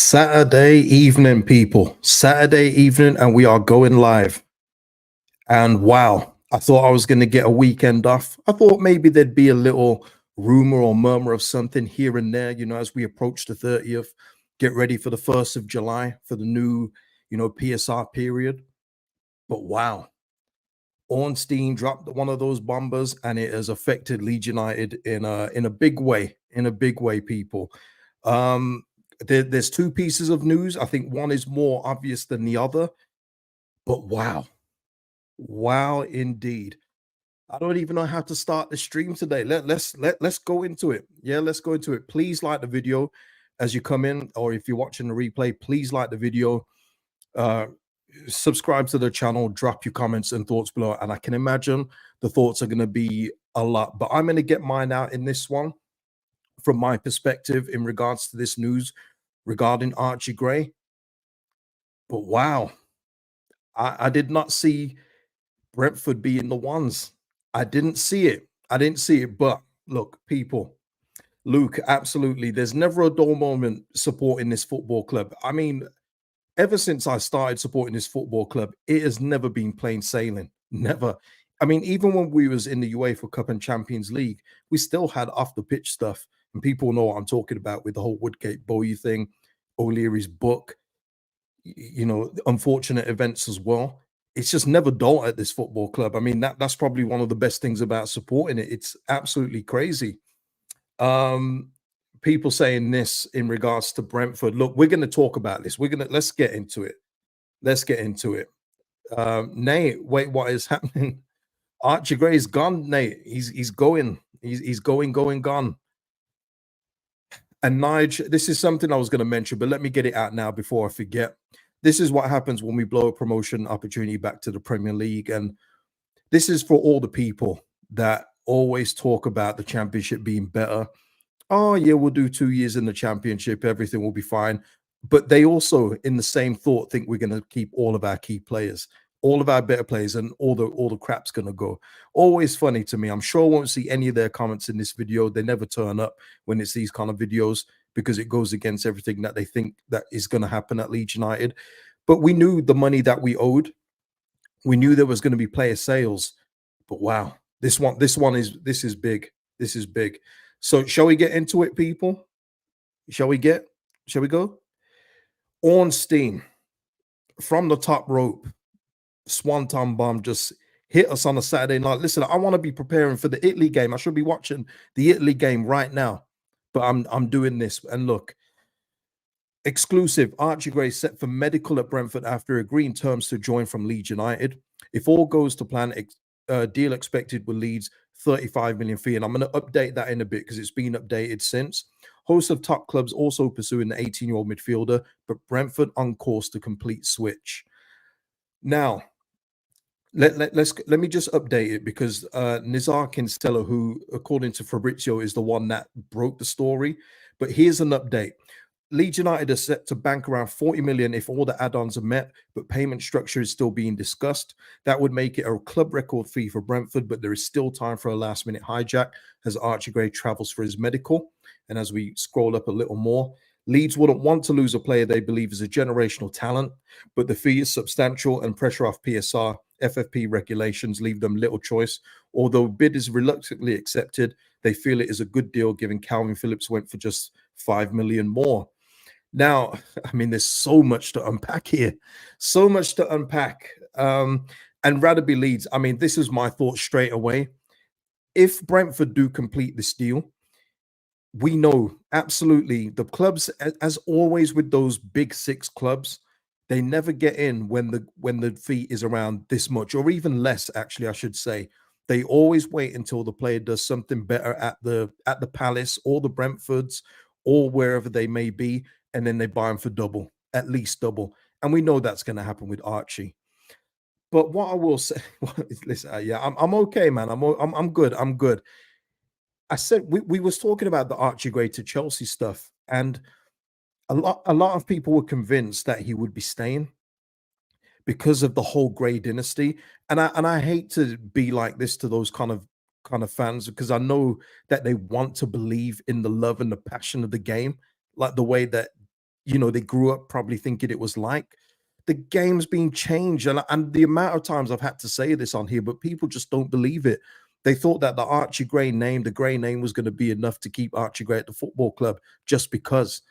Saturday evening, people. Saturday evening, and we are going live. And wow, I thought I was going to get a weekend off. I thought maybe there'd be a little rumor or murmur of something here and there, as we approach the 30th, get ready for the 1st of July for the new, PSR period. But wow, Ornstein dropped one of those bombers, and it has affected Leeds United in a big way. In a big way, people. There's two pieces of news. I think one is more obvious than the other, but wow, indeed. I don't even know how to start the stream today. Let's go into it. Yeah, let's go into it. Please like the video as you come in, or if you're watching the replay, please like the video. Subscribe to the channel, drop your comments and thoughts below, and I can imagine the thoughts are going to be a lot, but I'm going to get mine out in this one from my perspective in regards to this news regarding Archie Gray. But wow, I did not see Brentford being the ones. I didn't see it. But look, people, Luke, absolutely, there's never a dull moment supporting this football club. I mean, ever since I started supporting this football club, it has never been plain sailing. Never. I mean, even when we was in the UEFA Cup and Champions League, we still had off the pitch stuff. And people know what I'm talking about with the whole Woodgate Bowie thing, O'Leary's book, unfortunate events as well. It's just never dull at this football club. I mean, that's probably one of the best things about supporting it. It's absolutely crazy. People saying this in regards to Brentford. Look, we're going to talk about this. Let's get into it. Nate, wait, what is happening? Archie Gray is gone, Nate. He's going. He's gone. And Nige, this is something I was going to mention, but let me get it out now before I forget. This is what happens when we blow a promotion opportunity back to the Premier League. And this is for all the people that always talk about the Championship being better. Oh, yeah, we'll do 2 years in the Championship. Everything will be fine. But they also, in the same thought, think we're going to keep all of our key players, all of our better players, and all the crap's going to go. Always funny to me. I'm sure I won't see any of their comments in this video. They never turn up when it's these kind of videos because it goes against everything that they think that is going to happen at Leeds United. But we knew the money that we owed. We knew there was going to be player sales. But wow, this is big. This is big. So shall we get into it, people? Shall we go? Ornstein from the top rope, swanton bomb just hit us on a Saturday night. Listen, I want to be preparing for the Italy game. I should be watching the Italy game right now, but I'm doing this. And look, exclusive, Archie Gray set for medical at Brentford after agreeing terms to join from Leeds United. If all goes to plan, deal expected with Leeds, 35 million fee. And I'm going to update that in a bit because it's been updated since. Hosts of top clubs also pursuing the 18-year-old midfielder, but Brentford on course to complete switch. Now, let me just update it because Nizar Kinstella, who according to Fabrizio is the one that broke the story, but here's an update. Leeds United are set to bank around 40 million if all the add-ons are met, but payment structure is still being discussed. That would make it a club record fee for Brentford, but there is still time for a last-minute hijack as Archie Gray travels for his medical. And as we scroll up a little more, Leeds wouldn't want to lose a player they believe is a generational talent, but the fee is substantial and pressure off PSR, FFP regulations leave them little choice. Although bid is reluctantly accepted, they feel it is a good deal given Calvin Phillips went for just 5 million more. Now, I mean, there's so much to unpack here, so much to unpack. And rather be Leeds. I mean, this is my thought straight away. If Brentford do complete this deal, we know absolutely the clubs, as always with those big six clubs, they never get in when the fee is around this much or even less. Actually, I should say they always wait until the player does something better at the Palace or the Brentfords or wherever they may be, and then they buy them for double, at least double. And we know that's going to happen with Archie. But what I will say, listen, yeah, I'm okay, man. I'm good. I'm good. I said we was talking about the Archie Gray to Chelsea stuff, and a lot of people were convinced that he would be staying because of the whole Gray dynasty. And I hate to be like this to those kind of fans because I know that they want to believe in the love and the passion of the game, like the way that they grew up probably thinking it was like. The game's been changed, and the amount of times I've had to say this on here, but people just don't believe it. They thought that the Archie Gray name, the Gray name, was going to be enough to keep Archie Gray at the football club just because.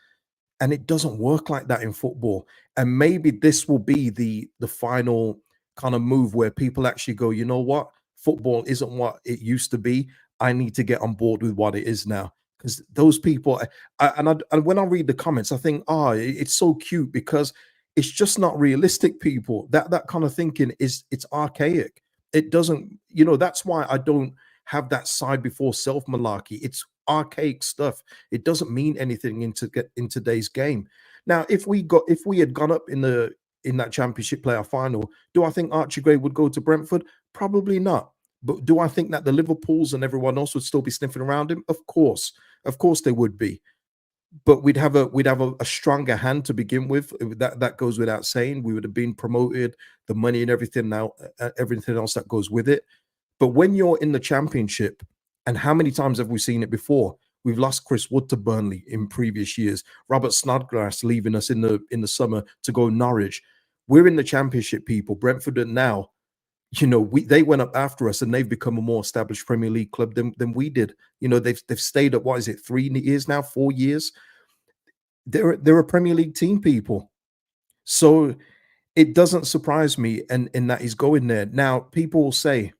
And it doesn't work like that in football. And maybe this will be the final kind of move where people actually go, you know what? Football isn't what it used to be. I need to get on board with what it is now. Because those people, and when I read the comments, I think, oh, it's so cute because it's just not realistic. People, that kind of thinking it's archaic. It doesn't, that's why I don't have that side before self malarkey. It's archaic stuff. It doesn't mean anything in today's game. Now, if we had gone up in that championship playoff final, do I think Archie Gray would go to Brentford? Probably not. But do I think that the Liverpools and everyone else would still be sniffing around him? Of course they would be. But we'd have a stronger hand to begin with. That goes without saying. We would have been promoted, the money and everything everything else that goes with it. But when you're in the championship, and how many times have we seen it before? We've lost Chris Wood to Burnley in previous years. Robert Snodgrass leaving us in the summer to go Norwich. We're in the championship, people. Brentford are now, they went up after us and they've become a more established Premier League club than we did. They've stayed at, what is it, 3 years now, 4 years? They're a Premier League team, people. So it doesn't surprise me in that he's going there. Now, people will say,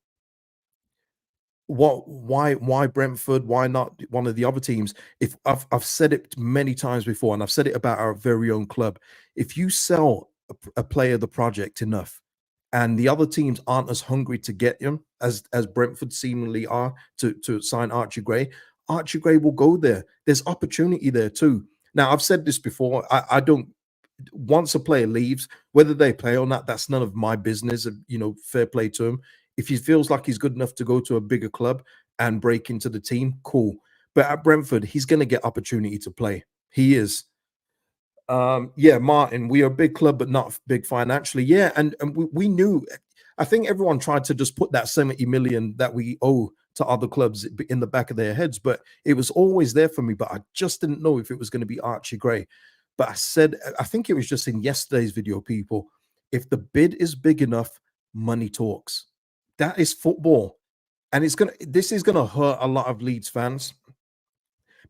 why Brentford? Why not one of the other teams? If I've said it many times before, and I've said it about our very own club. If you sell a player the project enough, and the other teams aren't as hungry to get him as Brentford seemingly are to sign Archie Gray will go there. There's opportunity there too. Now, I've said this before. I don't. Once a player leaves, whether they play or not, that's none of my business. Fair play to him. If he feels like he's good enough to go to a bigger club and break into the team, cool. But at Brentford, he's going to get opportunity to play. He is. Yeah, Martin, we are a big club, but not big financially. Yeah, and we knew. I think everyone tried to just put that 70 million that we owe to other clubs in the back of their heads, but it was always there for me. But I just didn't know if it was going to be Archie Gray. But I think it was just in yesterday's video, people. If the bid is big enough, money talks. That is football, and this is gonna hurt a lot of Leeds fans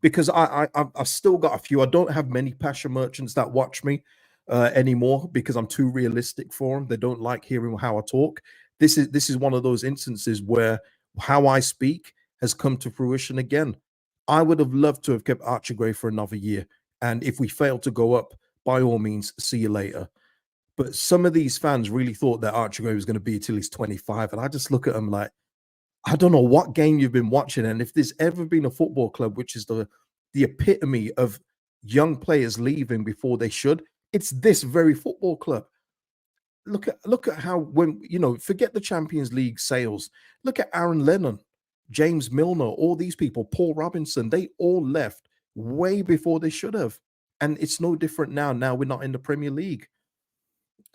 because I've still got a few. I don't have many passion merchants that watch me anymore because I'm too realistic for them. They don't like hearing how I talk. This is one of those instances where how I speak has come to fruition again. I would have loved to have kept Archie Gray for another year, and if we fail to go up, by all means, see you later. But some of these fans really thought that Archie Gray was going to be till he's 25, and I just look at them like, I don't know what game you've been watching, and if there's ever been a football club which is the epitome of young players leaving before they should, it's this very football club. Look at how, when forget the Champions League sales. Look at Aaron Lennon, James Milner, all these people, Paul Robinson. They all left way before they should have, and it's no different now. Now we're not in the Premier League.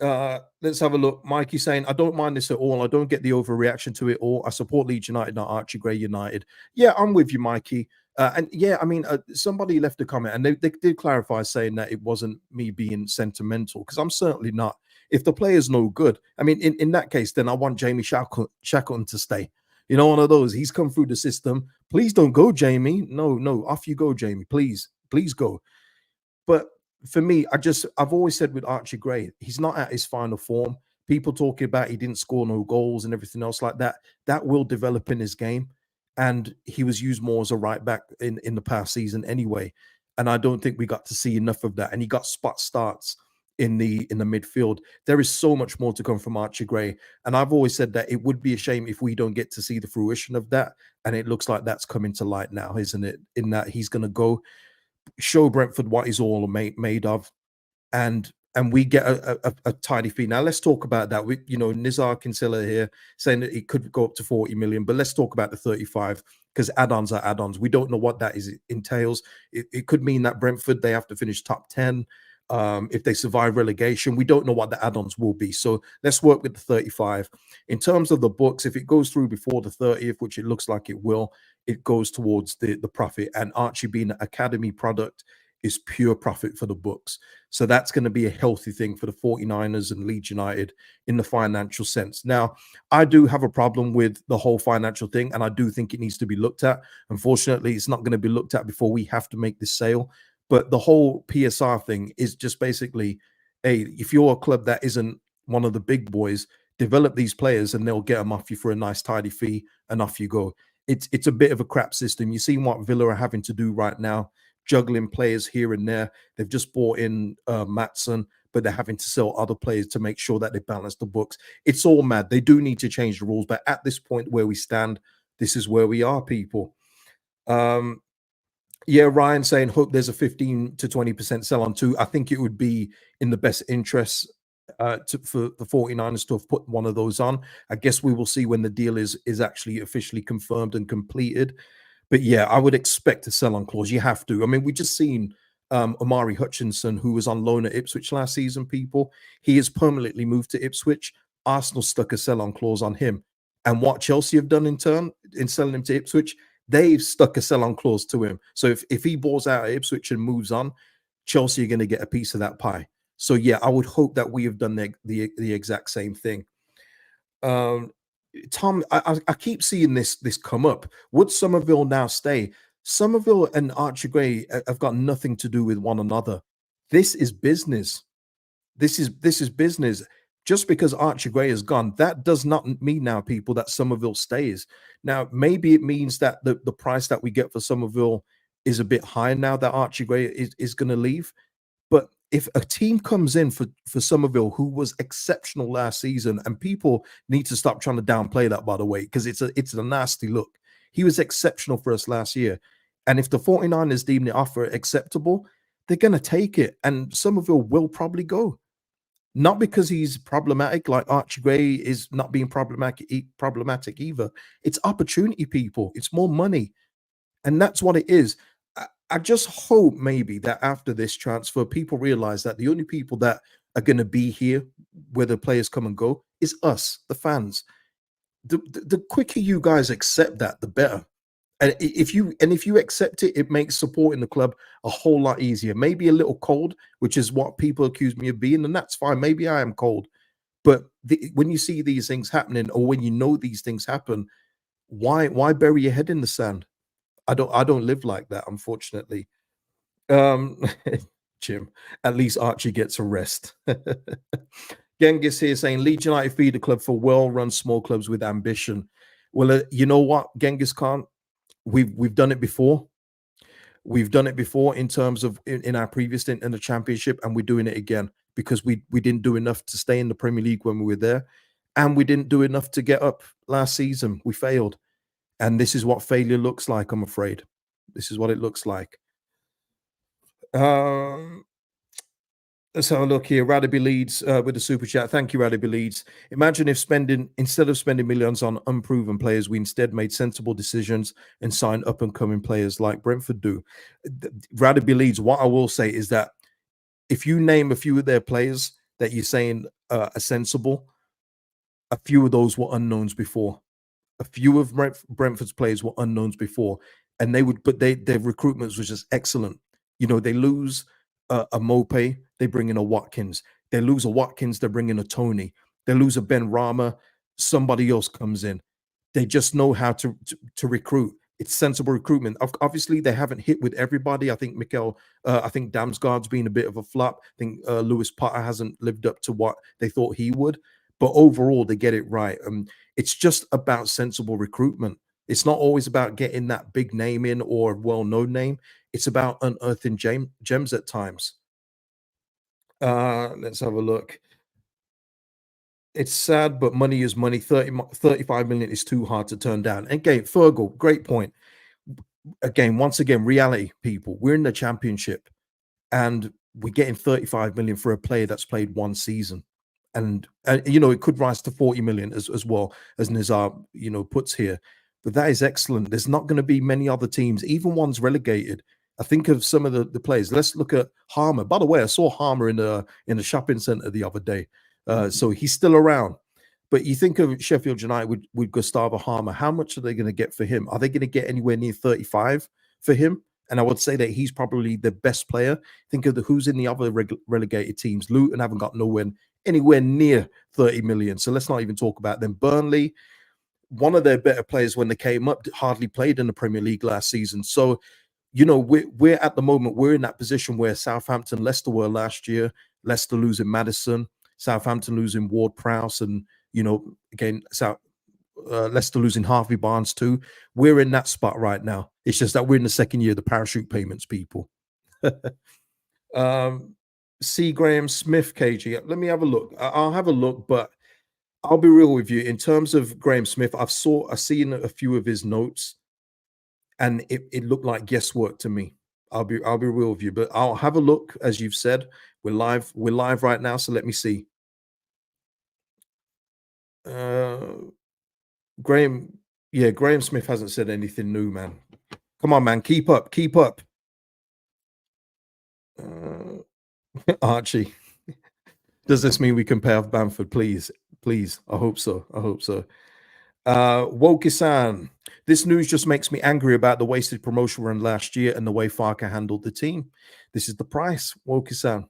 Let's have a look. Mikey saying, I don't mind this at all. I don't get the overreaction to it all. I support Leeds United, not Archie Gray United. Yeah, I'm with you, Mikey. And yeah, I mean, somebody left a comment and they did clarify saying that it wasn't me being sentimental, because I'm certainly not. If the player's no good, I mean, in that case, then I want Jamie Shackleton to stay. One of those. He's come through the system. Please don't go, Jamie. No, off you go, Jamie. Please go. But for me, I've always said with Archie Gray, he's not at his final form. People talking about he didn't score no goals and everything else like that. That will develop in his game. And he was used more as a right back in the past season anyway. And I don't think we got to see enough of that. And he got spot starts in the midfield. There is so much more to come from Archie Gray. And I've always said that it would be a shame if we don't get to see the fruition of that. And it looks like that's coming to light now, isn't it? In that he's going to go show Brentford what he's all made of, and we get a tidy fee. Now let's talk about that. Nizar Kinsella here saying that it could go up to 40 million, but let's talk about the 35, because add-ons are add-ons. We don't know what that entails. It could mean that Brentford, they have to finish top 10. If they survive relegation, we don't know what the add-ons will be. So let's work with the 35. In terms of the books, if it goes through before the 30th, which it looks like it will, it goes towards the profit. And Archie being an academy product, is pure profit for the books. So that's going to be a healthy thing for the 49ers and Leeds United in the financial sense. Now, I do have a problem with the whole financial thing, and I do think it needs to be looked at. Unfortunately, it's not going to be looked at before we have to make this sale. But the whole PSR thing is just basically, hey, if you're a club that isn't one of the big boys, develop these players and they'll get them off you for a nice tidy fee, and off you go. It's a bit of a crap system. You see what Villa are having to do right now, juggling players here and there. They've just bought in Matson, but they're having to sell other players to make sure that they balance the books. It's all mad. They do need to change the rules, but at this point where we stand, this is where we are, people. Yeah, Ryan saying hope there's a 15 to 20% sell on too. I think it would be in the best interest for the 49ers to have put one of those on. I guess we will see when the deal is actually officially confirmed and completed. But yeah, I would expect a sell-on clause. You have to. I mean, we just seen Amari Hutchinson, who was on loan at Ipswich last season, people. He is permanently moved to Ipswich. Arsenal stuck a sell-on clause on him. And what Chelsea have done in turn, in selling him to Ipswich, they've stuck a sell-on clause to him. So if he balls out at Ipswich and moves on, Chelsea are going to get a piece of that pie. So yeah, I would hope that we have done the exact same thing. Tom, I keep seeing this come up. Would Somerville now stay? Somerville and Archie Gray have got nothing to do with one another. This is business. This is business. Just because Archie Gray is gone, that does not mean now, people, that Somerville stays. Now, maybe it means that the price that we get for Somerville is a bit higher now that Archie Gray is going to leave. But if a team comes in for Somerville, who was exceptional last season, and people need to stop trying to downplay that, by the way, because it's a nasty look. He was exceptional for us last year. And if the 49ers deem the offer acceptable, they're going to take it. And Somerville will probably go. Not because he's problematic, like Archie Gray is not being problematic either. It's opportunity, people. It's more money. And that's what it is. I just hope maybe that after this transfer, people realize that the only people that are going to be here, where the players come and go, is us, the fans. The quicker you guys accept that, the better. And if you accept it, it makes supporting the club a whole lot easier. Maybe a little cold, which is what people accuse me of being, and that's fine. Maybe I am cold, but when you see these things happening, or when you know these things happen, why bury your head in the sand? I don't live like that, unfortunately. Jim, at least Archie gets a rest. Genghis here saying Leeds United feed the club for well-run small clubs with ambition. Well, you know what, Genghis Khan, we've done it before. We've done it before in terms of in our previous stint in the Championship, and we're doing it again because we didn't do enough to stay in the Premier League when we were there, and we didn't do enough to get up last season. We failed. And this is what failure looks like, I'm afraid. This is what it looks like. Let's have a look here. Radaby Leeds with the super chat. Thank you, Radaby Leeds. Imagine if instead of spending millions on unproven players, we instead made sensible decisions and signed up-and-coming players like Brentford do. Radaby Leeds, what I will say is that if you name a few of their players that you're saying are sensible, a few of those were unknowns before. A few of Brentford's players were unknowns before, and their recruitment was just excellent. You know, they lose a Mope, they bring in a Watkins. They lose a Watkins, they bring in a Tony. They lose a Ben Rama, somebody else comes in. They just know how to recruit. It's sensible recruitment. Obviously, they haven't hit with everybody. I think I think Damsgaard's been a bit of a flop. I think Lewis Potter hasn't lived up to what they thought he would. But overall, they get it right. It's just about sensible recruitment. It's not always about getting that big name in or well-known name. It's about unearthing gems at times. Let's have a look. It's sad, but money is money. 35 million is too hard to turn down. Again, Fergal, great point. Again, once again, reality, people. We're in the Championship, and we're getting 35 million for a player that's played one season. And you know, it could rise to 40 million as well, as Nizar, you know, puts here. But that is excellent. There's not going to be many other teams, even ones relegated. I think of some of the players. Let's look at Harmer. By the way, I saw Harmer in the shopping centre the other day. So he's still around. But you think of Sheffield United with Gustavo Harmer. How much are they going to get for him? Are they going to get anywhere near 35 for him? And I would say that he's probably the best player. Think of who's in the other relegated teams. Luton haven't got anywhere near 30 million. So let's not even talk about them. Burnley, one of their better players when they came up, hardly played in the Premier League last season. So, we're at the moment, we're in that position where Southampton, Leicester were last year, Leicester losing Madison, Southampton losing Ward-Prowse, and, again, Leicester losing Harvey Barnes too. We're in that spot right now. It's just that we're in the second year of the parachute payments, people. C. Graham Smith, KG. Let me have a look. I'll have a look, but I'll be real with you. In terms of Graham Smith, I've seen a few of his notes, and it looked like guesswork to me. I'll be real with you, but I'll have a look. As you've said, we're live right now, so let me see. Graham Smith hasn't said anything new, man. Come on, man, keep up. Archie, does this mean we can pay off Bamford? Please. I hope so. Woki-san, this news just makes me angry about the wasted promotion run last year and the way Farker handled the team. This is the price, Woki-san.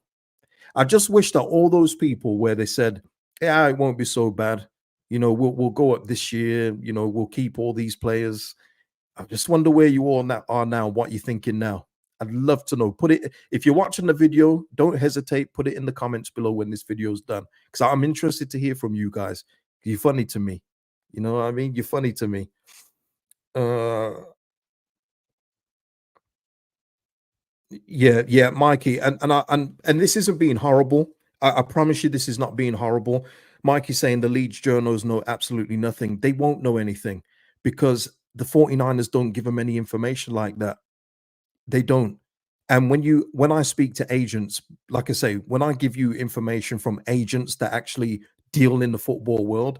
I just wish that all those people where they said, yeah, it won't be so bad. We'll go up this year. We'll keep all these players. I just wonder where you all are now, what you're thinking now. I'd love to know. If you're watching the video, don't hesitate. Put it in the comments below when this video is done, because I'm interested to hear from you guys. You're funny to me. You know what I mean? You're funny to me. Yeah, Mikey, and this isn't being horrible. I promise you, this is not being horrible. Mikey's saying the Leeds journals know absolutely nothing. They won't know anything because the 49ers don't give them any information like that. They don't. And when I speak to agents, like I say, when I give you information from agents that actually deal in the football world,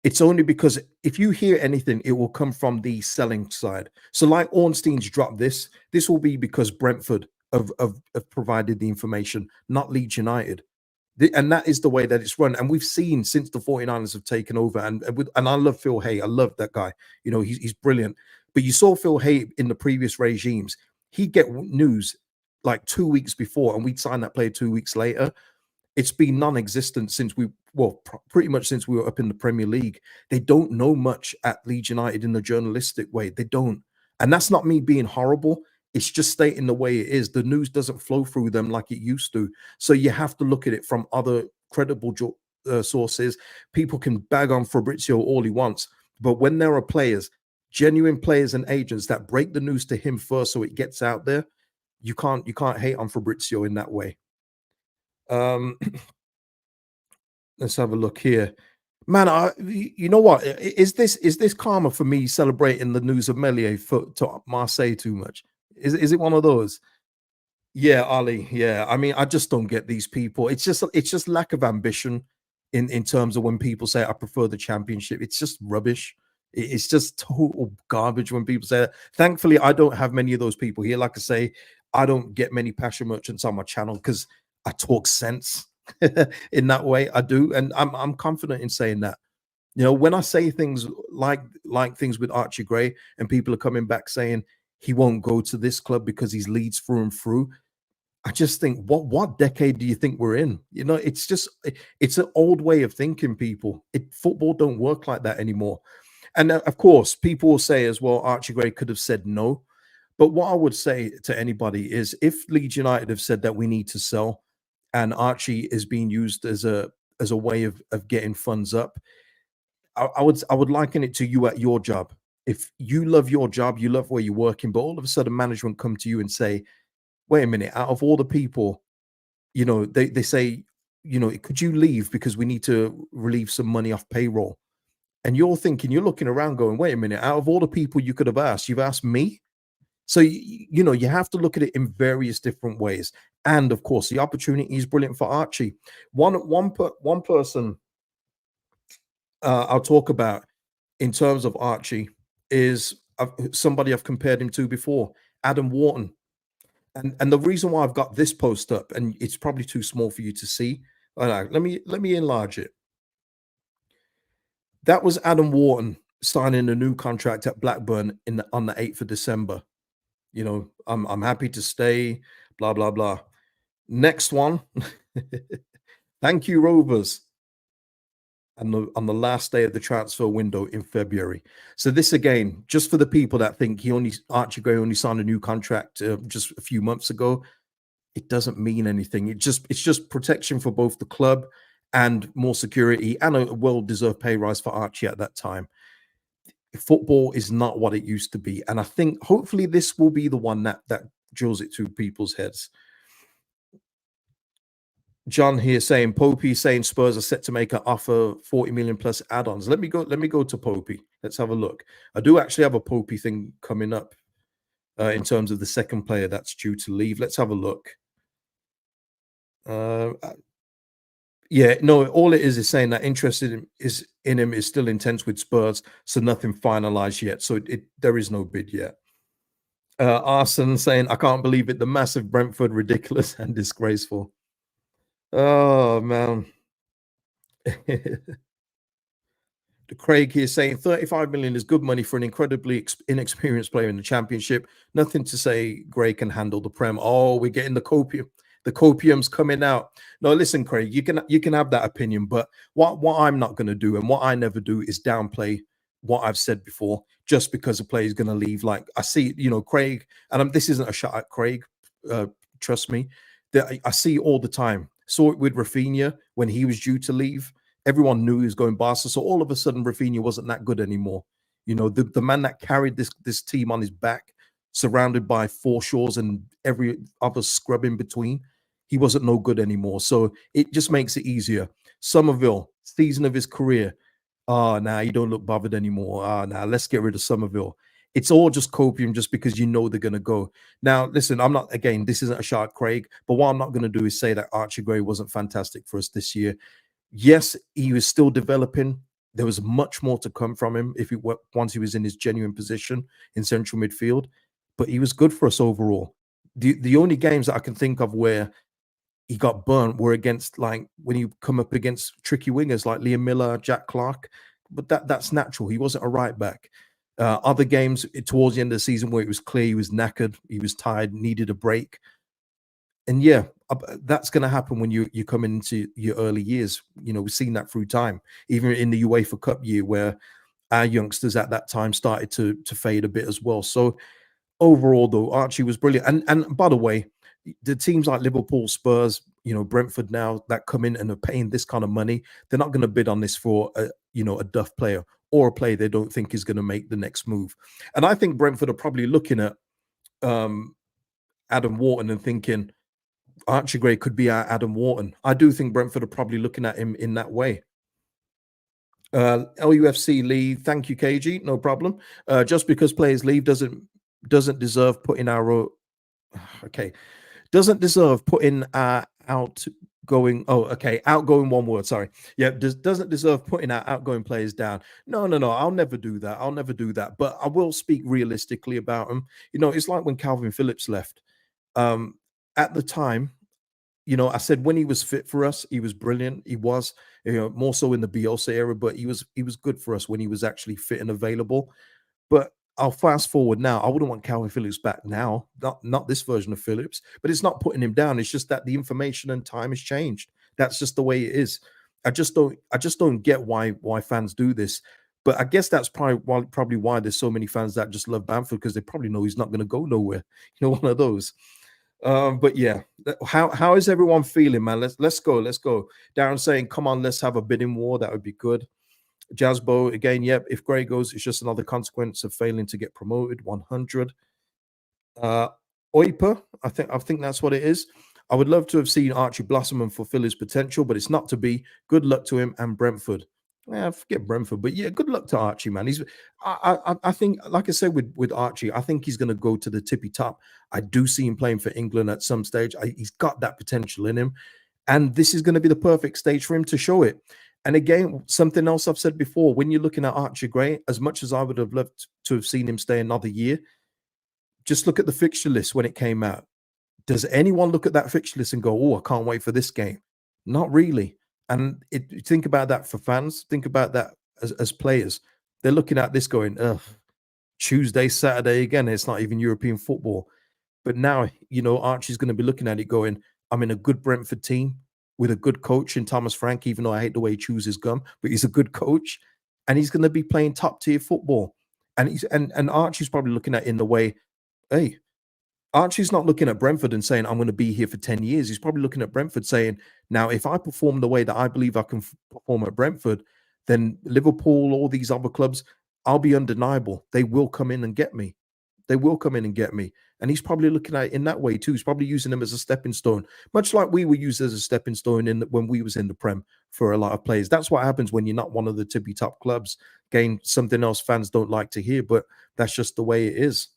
it's only because if you hear anything, it will come from the selling side. So like Ornstein's dropped this will be because Brentford have provided the information, not Leeds United. And that is the way that it's run. And we've seen since the 49ers have taken over, and I love Phil Hay. I love that guy. He's brilliant. But you saw Phil Hay in the previous regimes. He'd get news like 2 weeks before, and we'd sign that player 2 weeks later. It's been non-existent since pretty much since we were up in the Premier League. They don't know much at Leeds United in the journalistic way. They don't. And that's not me being horrible. It's just stating the way it is. The news doesn't flow through them like it used to. So you have to look at it from other credible sources. People can bag on Fabrizio all he wants, but when there are players, genuine players and agents that break the news to him first so it gets out there, you can't hate on Fabrizio in that way. Let's have a look here, man. You know what, is this karma for me celebrating the news of Meslier to Marseille too much? Is it one of those? Yeah, Ali. Yeah, I mean, I just don't get these people. It's just lack of ambition in terms of when people say I prefer the Championship. It's just rubbish. It's just total garbage when people say that. Thankfully, I don't have many of those people here. Like I say, I don't get many passion merchants on my channel because I talk sense in that way. I do, and I'm confident in saying that. When I say things like things with Archie Gray, and people are coming back saying he won't go to this club because he's Leeds through and through, I just think, what decade do you think we're in? It's an old way of thinking, people. Football don't work like that anymore. And of course, people will say as well, Archie Gray could have said no. But what I would say to anybody is, if Leeds United have said that we need to sell, and Archie is being used as a way of getting funds up, I would liken it to you at your job. If you love your job, you love where you're working, but all of a sudden management come to you and say, wait a minute, out of all the people, they say, could you leave because we need to relieve some money off payroll? And you're looking around going, wait a minute, out of all the people you could have asked, you've asked me? So, you have to look at it in various different ways. And of course, the opportunity is brilliant for Archie. One person I'll talk about in terms of Archie is somebody I've compared him to before, Adam Wharton. And the reason why I've got this post up, and it's probably too small for you to see. Let me enlarge it. That was Adam Wharton signing a new contract at Blackburn on the 8th of December. I'm happy to stay, blah, blah, blah. Next one. Thank you, Rovers. On the last day of the transfer window in February. So this again, just for the people that think Archie Gray only signed a new contract just a few months ago, it doesn't mean anything. It's just protection for both the club and more security and a well-deserved pay rise for Archie at that time. Football is not what it used to be, and I think hopefully this will be the one that drills it through people's heads. John here saying Popey saying Spurs are set to make an offer 40 million plus add-ons. Let me go to Popey. Let's have a look. I do actually have a Popey thing coming up in terms of the second player that's due to leave. Let's have a look. Yeah, no, all it is saying that interest in him is still intense with Spurs, so nothing finalized yet. So there is no bid yet. Arson saying, I can't believe it. The massive Brentford, ridiculous and disgraceful. Oh, man. Craig here saying 35 million is good money for an incredibly inexperienced player in the championship. Nothing to say Gray can handle the Prem. Oh, we're getting the copium. The copium's coming out. No, listen, Craig, you can have that opinion, but what I'm not going to do and what I never do is downplay what I've said before just because a player is going to leave. Like I see, Craig, and this isn't a shot at Craig. Trust me, that I see all the time. Saw it with Rafinha when he was due to leave. Everyone knew he was going Barca, so all of a sudden Rafinha wasn't that good anymore. The man that carried this team on his back, surrounded by foreshores and every other scrub in between, he wasn't no good anymore. So it just makes it easier. Somerville, season of his career. Now you don't look bothered anymore. Now let's get rid of Somerville. It's all just copium just because they're going to go. Now, listen, I'm not, again, this isn't a shot, Craig, but what I'm not going to do is say that Archie Gray wasn't fantastic for us this year. Yes, he was still developing. There was much more to come from him once he was in his genuine position in central midfield, but he was good for us overall. The only games that I can think of where he got burnt were against, like, when you come up against tricky wingers like Liam Miller, Jack Clark, but that's natural. He wasn't a right back. Other games towards the end of the season where it was clear he was knackered, he was tired, needed a break. And yeah, that's going to happen when you come into your early years. We've seen that through time, even in the UEFA Cup year where our youngsters at that time started to fade a bit as well. So overall, though, Archie was brilliant. And by the way, the teams like Liverpool, Spurs, Brentford now that come in and are paying this kind of money, they're not going to bid on this for a duff player or a player they don't think is going to make the next move. And I think Brentford are probably looking at Adam Wharton and thinking, Archie Gray could be our Adam Wharton. I do think Brentford are probably looking at him in that way. LUFC Lee, thank you, KG, no problem. Just because players leave doesn't deserve putting our doesn't deserve putting our outgoing. Oh, okay, outgoing. One word. Sorry. Yeah, doesn't deserve putting our outgoing players down. No. I'll never do that. I'll never do that. But I will speak realistically about him. It's like when Calvin Phillips left. At the time, I said when he was fit for us, he was brilliant. He was, more so in the Bielsa era, but he was good for us when he was actually fit and available. But I'll fast forward now. I wouldn't want Calvin Phillips back now, not this version of Phillips. But it's not putting him down. It's just that the information and time has changed. That's just the way it is. I just don't get why fans do this. But I guess that's probably why there's so many fans that just love Bamford, because they probably know he's not going to go nowhere. One of those. But yeah, how is everyone feeling, man? Let's go. Darren saying, come on, let's have a bidding war. That would be good. Jasbo again, yep. If Gray goes, it's just another consequence of failing to get promoted. 100. Oiper, I think that's what it is. I would love to have seen Archie blossom and fulfill his potential, but it's not to be. Good luck to him and Brentford. Yeah, forget Brentford, but yeah, good luck to Archie, man. I think, like I said with Archie, I think he's going to go to the tippy top. I do see him playing for England at some stage. He's got that potential in him, and this is going to be the perfect stage for him to show it. And again, something else I've said before, when you're looking at Archie Gray, as much as I would have loved to have seen him stay another year, just look at the fixture list when it came out. Does anyone look at that fixture list and go, oh, I can't wait for this game? Not really. And think about that for fans. Think about that as players. They're looking at this going, ugh, Tuesday, Saturday again. It's not even European football. But now, Archie's going to be looking at it going, I'm in a good Brentford team with a good coach in Thomas Frank, even though I hate the way he chews his gum, but he's a good coach and he's going to be playing top tier football. And and Archie's probably looking at it in the way, hey, Archie's not looking at Brentford and saying, I'm going to be here for 10 years. He's probably looking at Brentford saying, now, if I perform the way that I believe I can perform at Brentford, then Liverpool, all these other clubs, I'll be undeniable. They will come in and get me. They will come in and get me. And he's probably looking at it in that way too. He's probably using them as a stepping stone, much like we were used as a stepping stone when we was in the Prem for a lot of players. That's what happens when you're not one of the tippy top clubs. Again, something else fans don't like to hear, but that's just the way it is.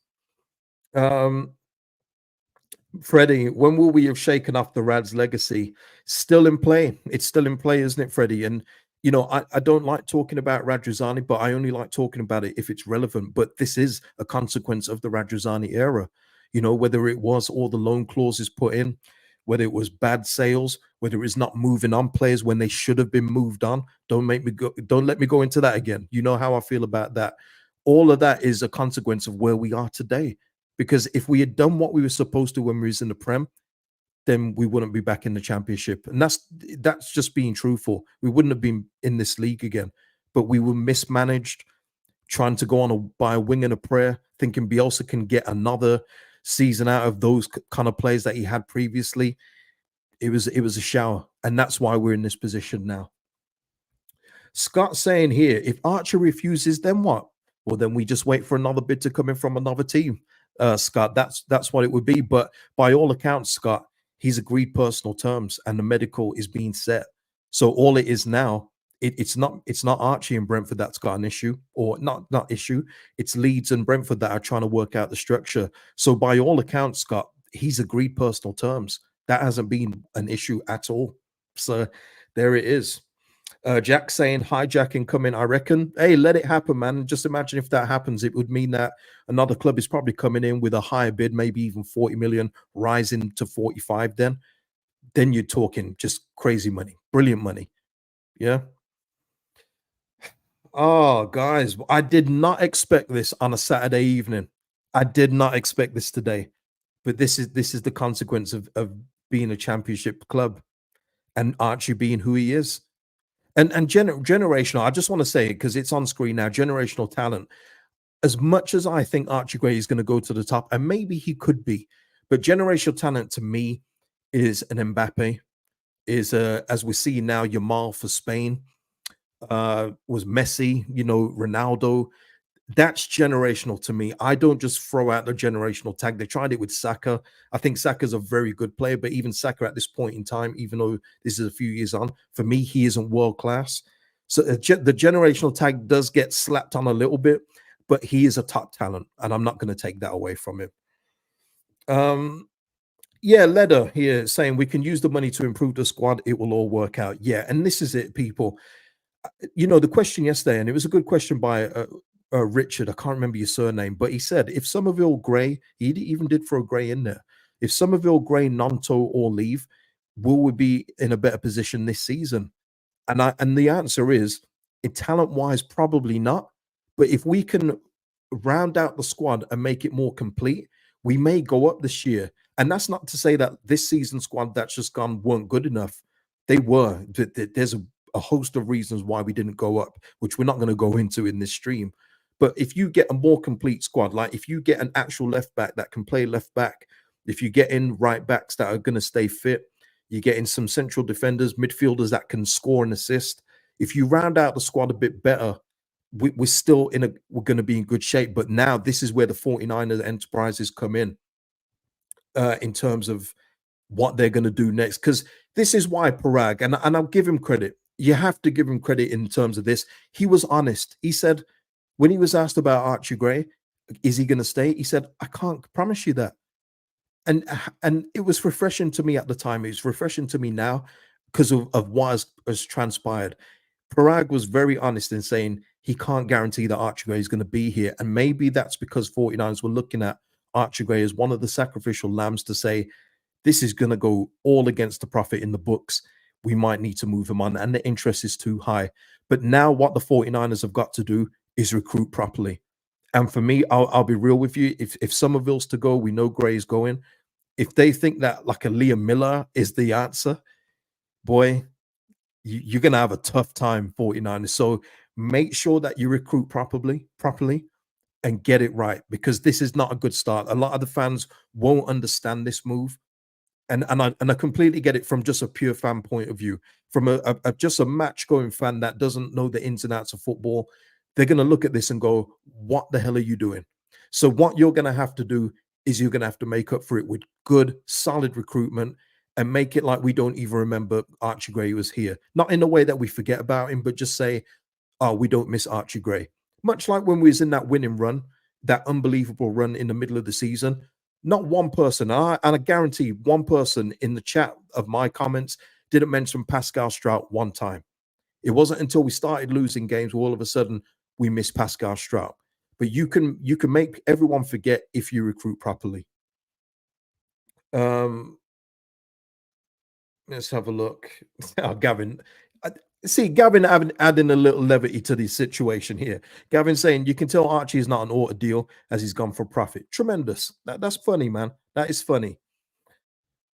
Freddie, when will we have shaken off the Rad's legacy? Still in play. It's still in play, isn't it, Freddie? And I don't like talking about Radrizzani, but I only like talking about it if it's relevant. But this is a consequence of the Radrizzani era. Whether it was all the loan clauses put in, whether it was bad sales, whether it was not moving on players when they should have been moved on. Don't let me go into that again. You know how I feel about that. All of that is a consequence of where we are today. Because if we had done what we were supposed to when we was in the Prem, then we wouldn't be back in the Championship. And that's just being truthful. We wouldn't have been in this league again. But we were mismanaged, trying to go on by a wing and a prayer, thinking Bielsa can get another season out of those kind of players that he had previously. It was a shower. And that's why we're in this position now. Scott saying here, if Archer refuses, then what? Well, then we just wait for another bid to come in from another team. Scott, that's what it would be. But by all accounts, Scott, he's agreed personal terms and the medical is being set. So all it is now, it's not Archie and Brentford that's got an issue, or not issue. It's Leeds and Brentford that are trying to work out the structure. So by all accounts, Scott, he's agreed personal terms. That hasn't been an issue at all. So there it is. Jack saying hijacking coming, I reckon. Hey, let it happen, man. Just imagine if that happens, it would mean that another club is probably coming in with a higher bid, maybe even 40 million, rising to 45 then you're talking just crazy money, brilliant money. Yeah. Oh, guys, I did not expect this on a Saturday evening. I did not expect this today. But this is the consequence of being a championship club and Archie being who he is. And generational, I just want to say it because it's on screen now, generational talent. As much as I think Archie Gray is going to go to the top, and maybe he could be, but generational talent to me is an Mbappe, is as we see now, Yamal for Spain, was Messi, Ronaldo. That's generational to me. I don't just throw out the generational tag. They tried it with Saka. I think Saka's a very good player, but even Saka at this point in time, even though this is a few years on, for me, he isn't world class. So the generational tag does get slapped on a little bit, but he is a top talent, and I'm not going to take that away from him. Yeah, Leder here saying we can use the money to improve the squad. It will all work out. Yeah, and this is it, people. The question yesterday, and it was a good question by Richard, I can't remember your surname, but he said if Somerville, Gray, he even did throw Gray in there. If Somerville, Gray, Nonto, or leave, will we be in a better position this season? And the answer is, talent-wise, probably not. But if we can round out the squad and make it more complete, we may go up this year. And that's not to say that this season squad that's just gone weren't good enough. They were. There's a host of reasons why we didn't go up, which we're not going to go into in this stream. But if you get a more complete squad, like if you get an actual left back that can play left back, if you get in right backs that are going to stay fit, you get in some central defenders, midfielders that can score and assist. If you round out the squad a bit better, we're going to be in good shape. But now this is where the 49ers enterprises come in terms of what they're going to do next. Because this is why Parag, and I'll give him credit. You have to give him credit in terms of this. He was honest. He said, when he was asked about Archie Gray, is he going to stay? He said, I can't promise you that. And it was refreshing to me at the time. It's refreshing to me now because of what has transpired. Parag was very honest in saying he can't guarantee that Archie Gray is going to be here. And maybe that's because 49ers were looking at Archie Gray as one of the sacrificial lambs to say, this is going to go all against the profit in the books. We might need to move him on, and the interest is too high. But now what the 49ers have got to do is recruit properly. And for me, I'll be real with you. If Somerville's to go, we know Gray's going. If they think that like a Liam Miller is the answer, boy, you're gonna have a tough time, 49ers. So make sure that you recruit properly, and get it right because this is not a good start. A lot of the fans won't understand this move. And I completely get it from just a pure fan point of view. From just a match going fan that doesn't know the ins and outs of football, they're going to look at this and go, "What the hell are you doing?" So what you're going to have to do is you're going to have to make up for it with good, solid recruitment and make it like we don't even remember Archie Gray was here. Not in a way that we forget about him, but just say, "Oh, we don't miss Archie Gray." Much like when we was in that winning run, that unbelievable run in the middle of the season, not one person, and I guarantee one person in the chat of my comments didn't mention Pascal Strout one time. It wasn't until we started losing games where all of a sudden we missed Pascal Strout. But you can make everyone forget if you recruit properly. Um, let's have a look. Oh, Gavin. See, Gavin adding a little levity to the situation here. Gavin saying you can tell Archie is not an auto deal as he's gone for profit. Tremendous. That's funny, man. That is funny.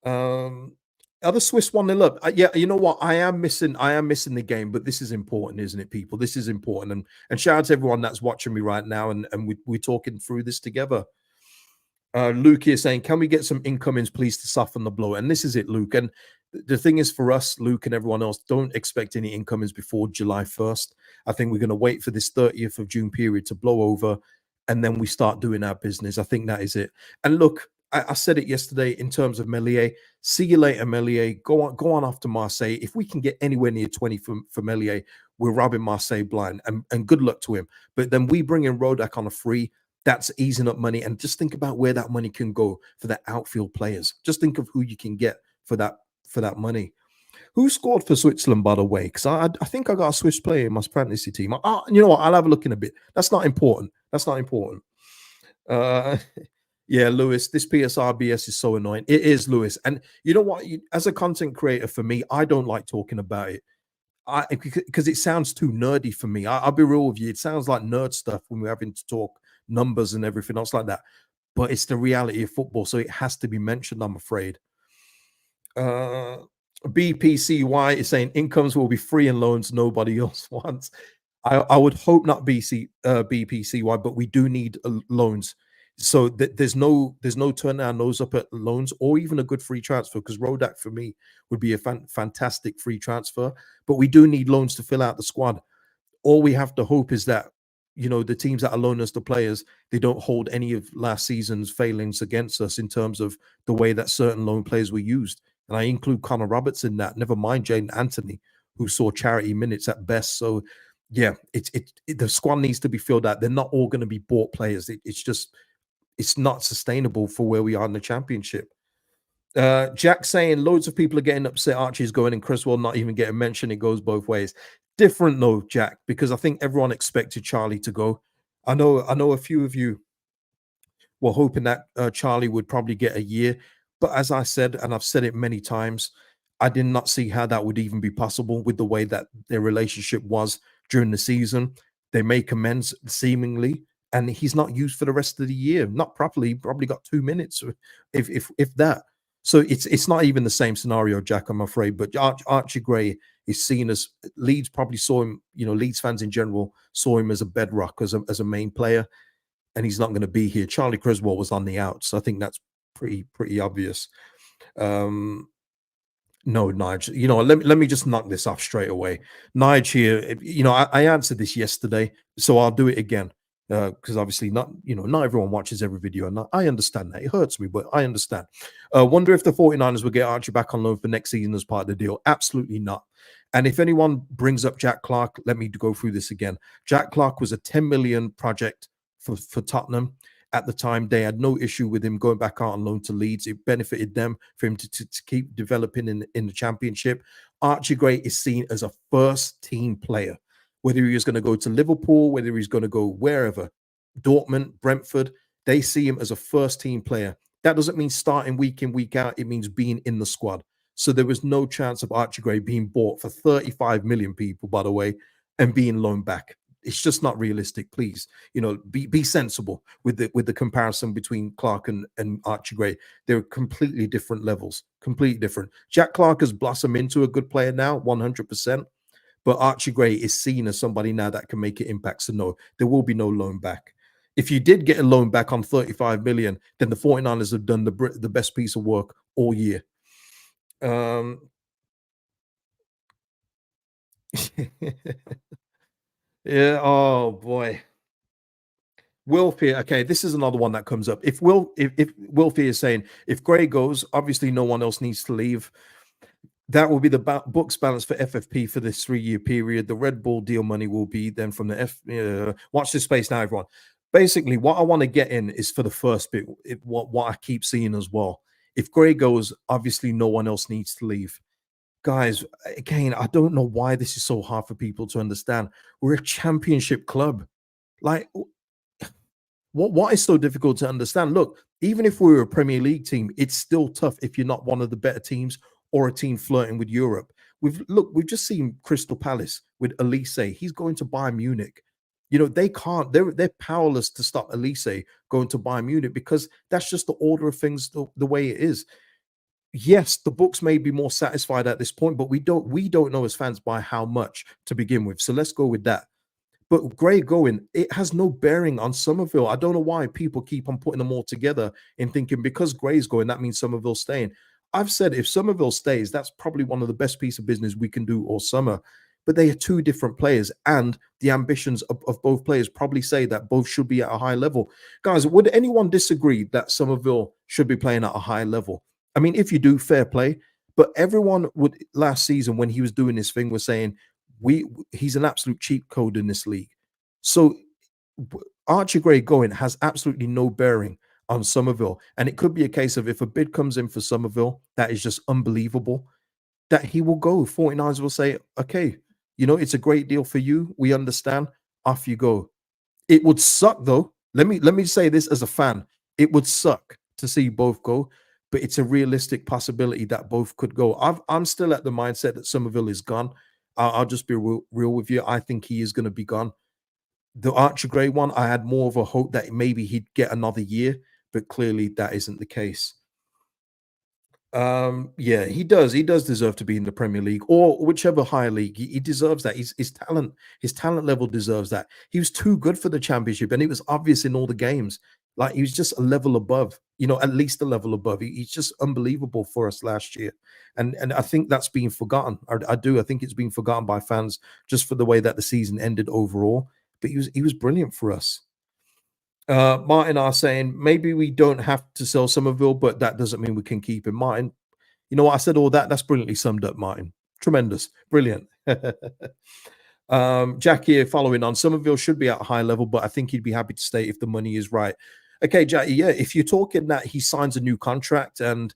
Other Swiss 1-0 up. Yeah, you know what? I am missing the game, but this is important, isn't it, people? This is important. And shout out to everyone that's watching me right now, and we're talking through this together. Luke here saying, can we get some incomings, please, to soften the blow? And this is it, Luke. And the thing is for us, Luke, and everyone else, don't expect any incomings before July 1st. I think we're going to wait for this 30th of June period to blow over, and then we start doing our business. I think that is it. And look, I said it yesterday in terms of Meslier. See you later, Meslier. Go on after Marseille. If we can get anywhere near 20 for Meslier, we're robbing Marseille blind. And good luck to him. But then we bring in Rodak on a free. That's easing up money. And just think about where that money can go for the outfield players. Just think of who you can get for that money. Who scored for Switzerland, by the way? Because I think I got a Swiss player in my fantasy team. You know what? I'll have a look in a bit. That's not important. That's not important. Yeah, Lewis, this PSRBS is so annoying. It is, Lewis. And you know what? As a content creator, for me, I don't like talking about it. Because it sounds too nerdy for me. I'll be real with you. It sounds like nerd stuff when we're having to talk numbers and everything else like that. But it's the reality of football, so it has to be mentioned, I'm afraid. BPCY is saying incomes will be free and loans nobody else wants. I would hope not BPCY, but we do need loans. So there's no turning our nose up at loans or even a good free transfer, because Rodak for me would be a fantastic free transfer. But we do need loans to fill out the squad. All we have to hope is that, you know, the teams that are loaning us the players, they don't hold any of last season's failings against us in terms of the way that certain loan players were used. And I include Connor Roberts in that. Never mind Jane Anthony, who saw charity minutes at best. So yeah, the squad needs to be filled out. They're not all going to be bought players. It's not sustainable for where we are in the championship. Jack saying loads of people are getting upset Archie's going and Cresswell not even getting mentioned. It goes both ways. Different though, Jack, because I think everyone expected Charlie to go. I know a few of you were hoping that Charlie would probably get a year. But as I said, and I've said it many times, I did not see how that would even be possible with the way that their relationship was during the season. They make amends seemingly, and he's not used for the rest of the year, not properly. He probably got 2 minutes, if that. So it's not even the same scenario, Jack, I'm afraid. But Archie Gray is seen as, Leeds probably saw him, you know, Leeds fans in general saw him as a bedrock, as a main player, and he's not going to be here. Charlie Cresswell was on the outs. I think that's pretty obvious. No, Nige, you know, let me just knock this off straight away. Nige here, you know, I answered this yesterday, so I'll do it again. Because obviously not everyone watches every video, and I understand that. It hurts me, but I understand. Wonder if the 49ers will get Archie back on loan for next season as part of the deal. Absolutely not. And if anyone brings up Jack Clark, let me go through this again. Jack Clark was a 10 million project for Tottenham. At the time, they had no issue with him going back out on loan to Leeds. It benefited them for him to keep developing in the championship. Archie Gray is seen as a first team player, whether he was going to go to Liverpool, whether he's going to go wherever, Dortmund, Brentford, they see him as a first team player. That doesn't mean starting week in, week out. It means being in the squad. So there was no chance of Archie Gray being bought for 35 million, people, by the way, and being loaned back. It's just not realistic. Please, be sensible with the comparison between Clark and Archie Gray. They're completely different levels, completely different. Jack Clark has blossomed into a good player now, 100%. But Archie Gray is seen as somebody now that can make an impact. So no, there will be no loan back. If you did get a loan back on 35 million, then the 49ers have done the best piece of work all year. Yeah. Oh boy. Wilfie. Okay, this is another one that comes up. If Wilfie is saying if Gray goes, obviously no one else needs to leave. That will be the books balance for FFP for this 3-year period. The Red Bull deal money will be then from the watch this space now, everyone. Basically, what I want to get in is for the first bit, what I keep seeing as well. If Gray goes, obviously no one else needs to leave. Guys, again, I don't know why this is so hard for people to understand. We're a championship club. Like, what is so difficult to understand? Look, even if we were a Premier League team, it's still tough if you're not one of the better teams or a team flirting with Europe. We've just seen Crystal Palace with Elise. He's going to Bayern Munich. They can't, they're powerless to stop Elise going to Bayern Munich because that's just the order of things the way it is. Yes, the books may be more satisfied at this point, but we don't know as fans by how much to begin with. So let's go with that. But Gray going, it has no bearing on Somerville. I don't know why people keep on putting them all together and thinking because Gray's going, that means Somerville's staying. I've said if Somerville stays, that's probably one of the best piece of business we can do all summer. But they are two different players, and the ambitions of both players probably say that both should be at a high level. Guys, would anyone disagree that Somerville should be playing at a high level? I mean, if you do, fair play. But everyone would last season when he was doing this thing was saying he's an absolute cheat code in this league. So Archie Gray going has absolutely no bearing on Somerville. And it could be a case of if a bid comes in for Somerville that is just unbelievable, that he will go. 49ers will say, okay, it's a great deal for you. We understand. Off you go. It would suck though. Let me say this as a fan. It would suck to see both go, but it's a realistic possibility that both could go. I'm still at the mindset that Somerville is gone. I'll just be real with you. I think he is going to be gone. The Archie Gray one, I had more of a hope that maybe he'd get another year, but clearly that isn't the case. Yeah, he does. He does deserve to be in the Premier League or whichever higher league. He deserves that. His talent level deserves that. He was too good for the Championship, and it was obvious in all the games. Like he was just a level above, at least a level above. He's just unbelievable for us last year, and I think that's being forgotten. I do. I think it's been forgotten by fans just for the way that the season ended overall. But he was brilliant for us. Martin are saying maybe we don't have to sell Somerville, but that doesn't mean we can keep him. Martin, you know what I said? All that. That's brilliantly summed up, Martin. Tremendous, brilliant. Jack here following on. Somerville should be at a high level, but I think he'd be happy to stay if the money is right. Okay, Jackie. Yeah, if you're talking that he signs a new contract and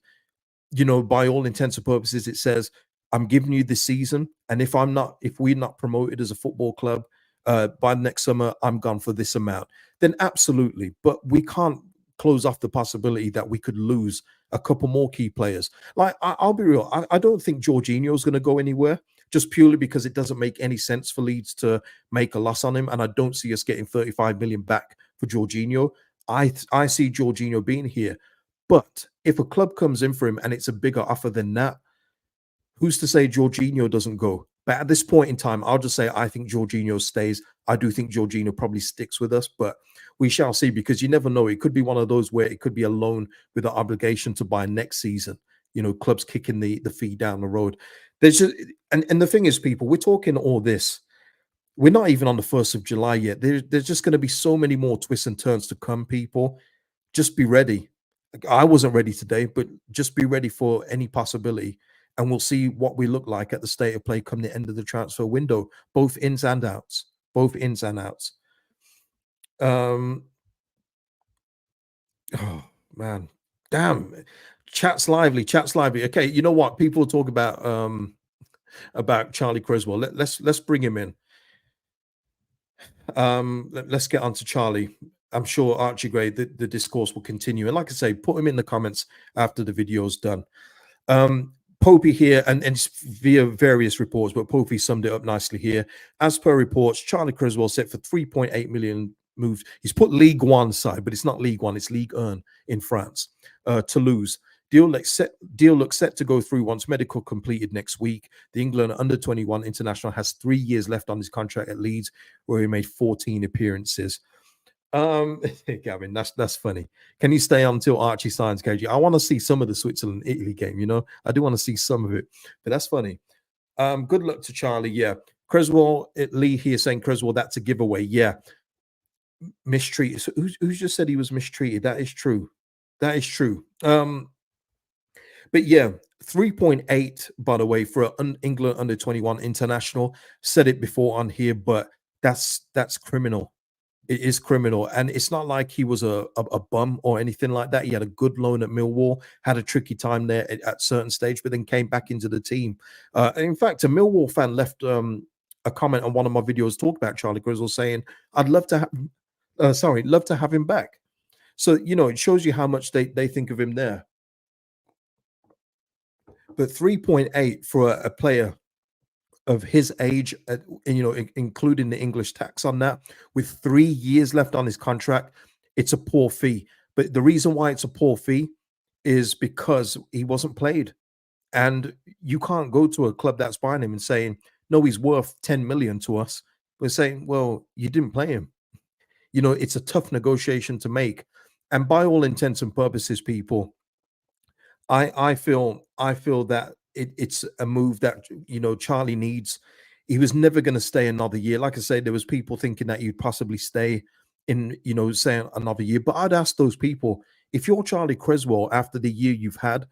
by all intents and purposes, it says I'm giving you this season, and if we're not promoted as a football club by next summer, I'm gone for this amount, then absolutely. But we can't close off the possibility that we could lose a couple more key players. Like, I'll be real, I don't think Jorginho is going to go anywhere just purely because it doesn't make any sense for Leeds to make a loss on him. And I don't see us getting 35 million back for Jorginho. I see Jorginho being here. But if a club comes in for him and it's a bigger offer than that, who's to say Jorginho doesn't go? But at this point in time, I'll just say I think Jorginho stays. I do think Jorginho probably sticks with us, but we shall see because you never know. It could be one of those where it could be a loan with an obligation to buy next season. Clubs kicking the fee down the road. There's just and the thing is, people, we're talking all this. We're not even on the 1st of July yet. There's just going to be so many more twists and turns to come, people. Just be ready. I wasn't ready today, but just be ready for any possibility. And we'll see what we look like at the state of play come the end of the transfer window, both ins and outs. Both ins and outs. Oh man, damn! Chat's lively. Chat's lively. Okay, you know what? People talk about Charlie Cresswell. Let's bring him in. Let's get on to Charlie. I'm sure Archie Gray, the discourse will continue. And like I say, put him in the comments after the video's done. Popey here, and it's via various reports, but Popey summed it up nicely here. As per reports, Charlie Cresswell set for 3.8 million moves. He's put League One side, but it's not League One, it's Ligue 1 in France. Toulouse. Deal looks set to go through once medical completed next week. The England under-21 international has 3 years left on his contract at Leeds, where he made 14 appearances. Gavin, that's funny. Can you stay on until Archie signs, KG? I want to see some of the Switzerland Italy game. You know, I do want to see some of it, but that's funny. Good luck to Charlie. Yeah, Cresswell. Lee here saying Cresswell. That's a giveaway. Yeah, mistreated. So who's just said he was mistreated? That is true. That is true. But yeah, 3.8 by the way for an England under-21 international. Said it before on here, but that's criminal. It is criminal, and it's not like he was a bum or anything like that. He had a good loan at Millwall, had a tricky time there at certain stage, but then came back into the team. In fact, a Millwall fan left a comment on one of my videos talk about Charlie Cresswell saying, "I'd love to have, love to have him back." So you know, it shows you how much they think of him there. But 3.8 for a player of his age, you know, including the English tax on that, with 3 years left on his contract, it's a poor fee. But the reason why it's a poor fee is because he wasn't played. And you can't go to a club that's buying him and saying, no, he's worth 10 million to us. We're saying, well, you didn't play him. You know, it's a tough negotiation to make. And by all intents and purposes, people, I feel that it's a move that you know Charlie needs. He was never going to stay another year. Like I say, there was people thinking that you'd possibly stay in, you know, say another year. But I'd ask those people, if you're Charlie Cresswell, after the year you've had,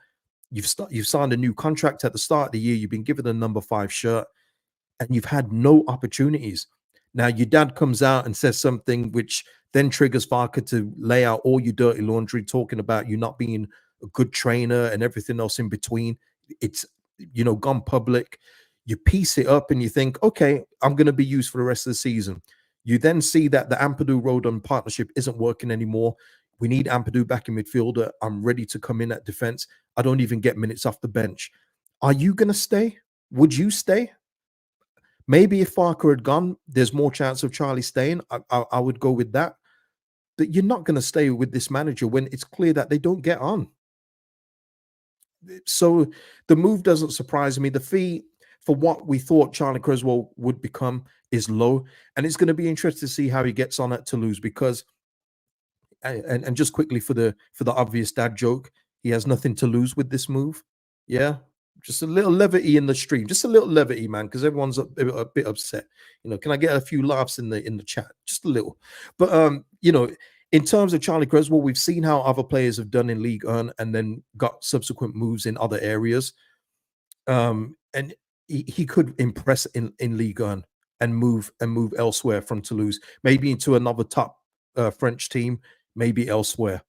you've signed a new contract at the start of the year, you've been given a number 5 shirt, and you've had no opportunities. Now your dad comes out and says something which then triggers Farker to lay out all your dirty laundry, talking about you not being a good trainer and everything else in between. It's, you know, gone public. You piece it up and you think, okay, I'm going to be used for the rest of the season. You then see that the Ampadu Rodon partnership isn't working anymore. We need Ampadu back in midfielder. I'm ready to come in at defense. I don't even get minutes off the bench. Are you going to stay? Would you stay? Maybe if Farker had gone, there's more chance of Charlie staying. I would go with that. But you're not going to stay with this manager when it's clear that they don't get on. So the move doesn't surprise me. The fee for what we thought Charlie Cresswell would become is low. And it's going to be interesting to see how he gets on at Toulouse, because and just quickly for the obvious dad joke, he has nothing to lose with this move. Yeah. Just a little levity in the stream, just a little levity, man, because everyone's a bit upset. You know, can I get a few laughs in the chat? Just a little. But you know, in terms of Charlie Cresswell, we've seen how other players have done in League One and then got subsequent moves in other areas. And he could impress in League One and move elsewhere from Toulouse, maybe into another top French team, maybe elsewhere.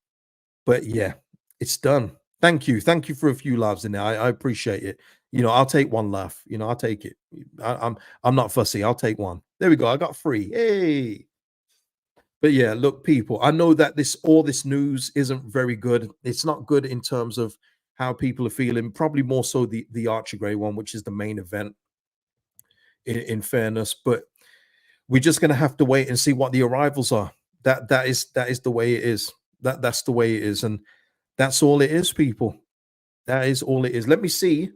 But yeah, it's done. Thank you for a few laughs in there. I appreciate it. You know, I'll take one laugh. You know, I'll take it. I'm not fussy. I'll take one. There we go. I got 3. Hey. But yeah, look, people, I know that all this news isn't very good. It's not good in terms of how people are feeling. Probably more so the Archie Gray one, which is the main event. In fairness, but we're just going to have to wait and see what the arrivals are. That is the way it is. That's the way it is, and that's all it is, people. That is all it is. Let me see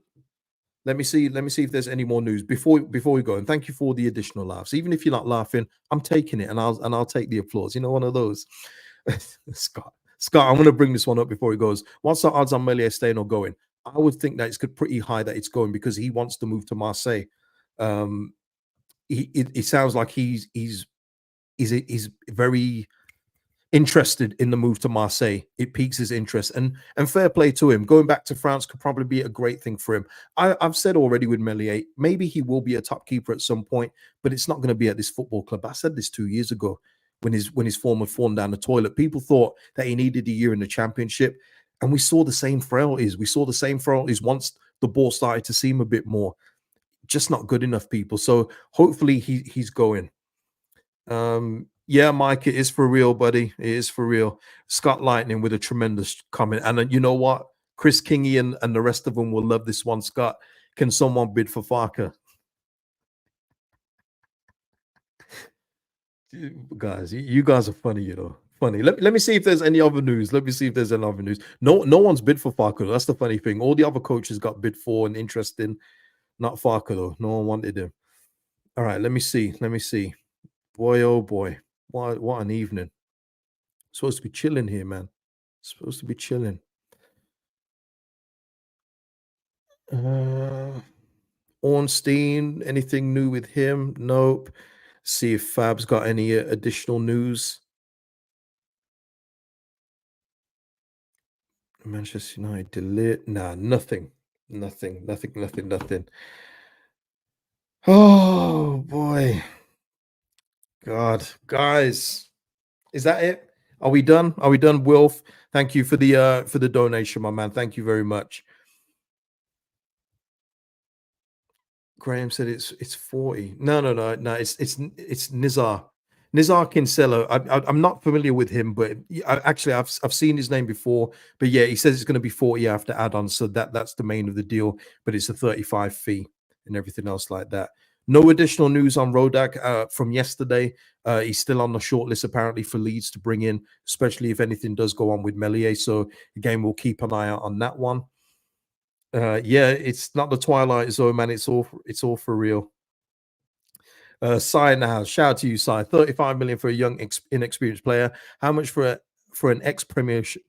if there's any more news before we go. And thank you for the additional laughs. Even if you're not laughing, I'm taking it, and I'll take the applause. You know, one of those. Scott, I'm going to bring this one up before he goes. What's the odds on Meslier staying or going? I would think that it's pretty high that it's going, because he wants to move to Marseille. It sounds like he's very interested in the move to Marseille. It piques his interest, and fair play to him. Going back to France could probably be a great thing for him. I've said already with Meslier, maybe he will be a top keeper at some point, but it's not going to be at this football club. I said this 2 years ago when his form had fallen down the toilet. People thought that he needed a year in the Championship, and we saw the same frailties. We saw the same frailties once the ball started to seem a bit more. Just not good enough, people. So hopefully he's going. Yeah, Mike, it is for real, buddy. It is for real. Scott Lightning with a tremendous comment. And you know what? Chris Kingy and the rest of them will love this one. Scott, can someone bid for Farker? Guys, you guys are funny, funny. Let me see if there's any other news. Let me see if there's any other news. No one's bid for Farker. That's the funny thing. All the other coaches got bid for and interest in, not Farker though. No one wanted him. All right, let me see. Boy, oh boy, what an evening. Supposed to be chilling here, man. Supposed to be chilling. Ornstein, anything new with him? Nope. See if Fab's got any additional news. Manchester United delete. Nah, nothing. Nothing. Oh boy. God. Guys. Is that it? Are we done? Are we done, Wilf? Thank you for the donation, my man. Thank you very much. Graham said it's 40. No. It's Nizar. Nizar Kinsella. I'm not familiar with him, but actually I've seen his name before. But yeah, he says it's going to be 40 after add-ons, so that's the main of the deal. But it's a 35 fee and everything else like that. No additional news on Rodak from yesterday. He's still on the shortlist apparently for Leeds to bring in, especially if anything does go on with Melier. So again, we'll keep an eye out on that one. Yeah, it's not the Twilight Zone, man. It's all for real. Sai now, shout out to you, Sai. 35 million for a young, inexperienced player. How much for an ex-premiership?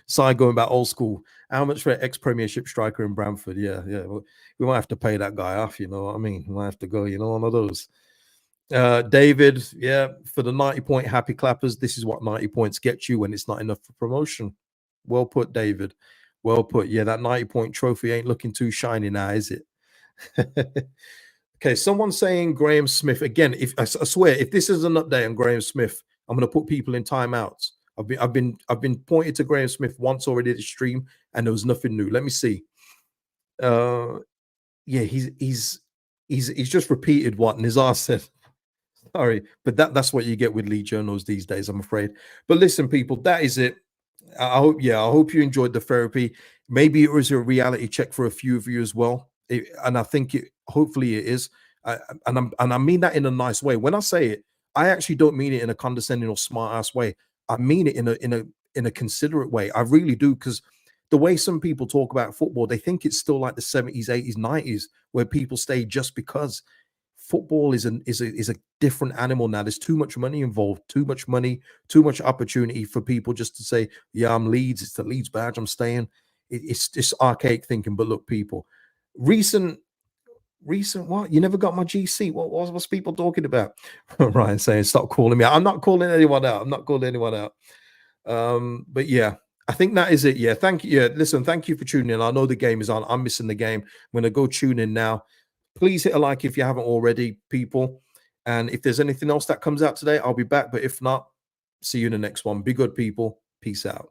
Sai going back old school. How much for an ex-premiership striker in Brentford? Yeah. Well, we might have to pay that guy off. You know what I mean? We might have to go. One of those. David, yeah, for the 90-point happy clappers. This is what 90 points get you when it's not enough for promotion. Well put, David. Well put. Yeah, that 90-point trophy ain't looking too shiny now, is it? Okay, someone's saying Graham Smith again. If I swear, if this is an update on Graham Smith, I'm going to put people in timeouts. I've been pointed to Graham Smith once already to stream, and there was nothing new. Let me see. Yeah, he's just repeated what Nizar said. Sorry, but that's what you get with League journals these days, I'm afraid. But listen, people, that is it. I hope you enjoyed the therapy. Maybe it was a reality check for a few of you as well, and I think hopefully it is. And I mean that in a nice way. When I say it, I actually don't mean it in a condescending or smart ass way. I mean it in a considerate way. I really do, because the way some people talk about football, they think it's still like the 70s, 80s, 90s, where people stay just because. Football is a different animal now. There's too much money involved, too much money, too much opportunity for people just to say, yeah, I'm Leeds, it's the Leeds badge, I'm staying. It's just archaic thinking. But look, people, recent what? You never got my GC. What's people talking about? Ryan saying, stop calling me out. I'm not calling anyone out. But yeah, I think that is it. Yeah, thank you. Yeah, listen, thank you for tuning in. I know the game is on. I'm missing the game. I'm going to go tune in now. Please hit a like if you haven't already, people. And if there's anything else that comes out today, I'll be back. But if not, see you in the next one. Be good, people. Peace out.